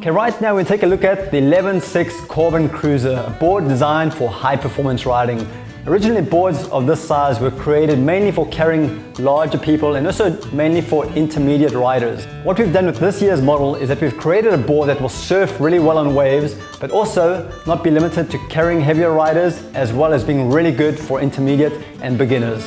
Okay, right now we'll take a look at the 11.6 Coreban Cruiser, a board designed for high performance riding. Originally, boards of this size were created mainly for carrying larger people and also mainly for intermediate riders. What we've done with this year's model is that we've created a board that will surf really well on waves, but also not be limited to carrying heavier riders, as well as being really good for intermediate and beginners.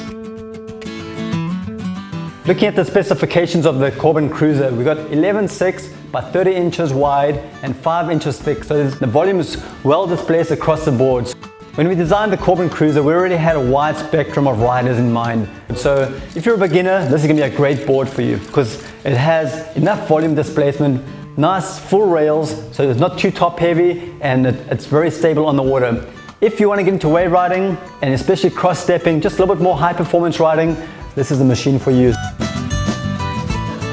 Looking at the specifications of the Coreban Cruiser, we've got 11.6 by 30 inches wide and 5 inches thick, so the volume is well displaced across the board. When we designed the Coreban Cruiser, we already had a wide spectrum of riders in mind. So if you're a beginner, this is going to be a great board for you because it has enough volume displacement, nice full rails, so it's not too top heavy, and it's very stable on the water. If you want to get into wave riding and especially cross stepping, just a little bit more high performance riding, this is the machine for you.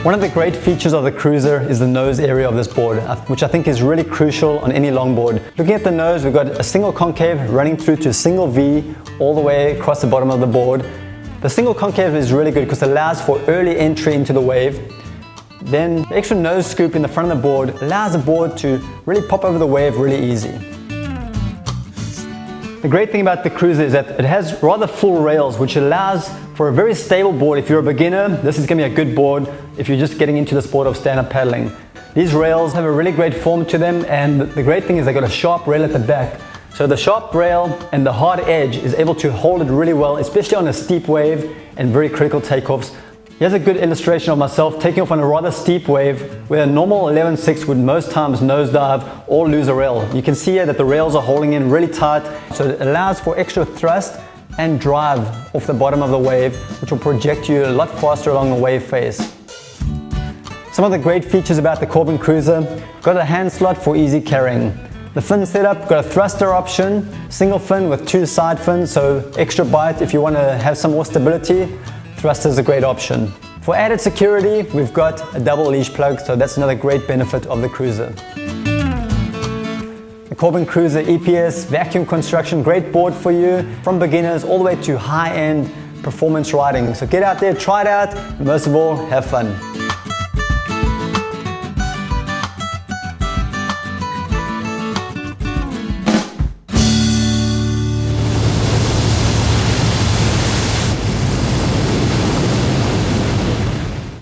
One of the great features of the Cruiser is the nose area of this board, which I think is really crucial on any longboard. Looking at the nose, we've got a single concave running through to a single V all the way across the bottom of the board. The single concave is really good because it allows for early entry into the wave. Then the extra nose scoop in the front of the board allows the board to really pop over the wave really easy. The great thing about the Cruiser is that it has rather full rails, which allows for a very stable board. If you're a beginner, this is going to be a good board if you're just getting into the sport of stand-up paddling. These rails have a really great form to them, and the great thing is they've got a sharp rail at the back. So the sharp rail and the hard edge is able to hold it really well, especially on a steep wave and very critical takeoffs. Here's a good illustration of myself taking off on a rather steep wave where a normal 11.6 would most times nosedive or lose a rail. You can see here that the rails are holding in really tight, so it allows for extra thrust and drive off the bottom of the wave, which will project you a lot faster along the wave face. Some of the great features about the Coreban Cruiser: got a hand slot for easy carrying. The fin setup, got a thruster option, single fin with 2 side fins, so extra bite if you want to have some more stability. Thruster is a great option. For added security, we've got a double leash plug, so that's another great benefit of the Cruiser. The Coreban Cruiser EPS vacuum construction, great board for you, from beginners all the way to high-end performance riding. So get out there, try it out, and most of all, have fun.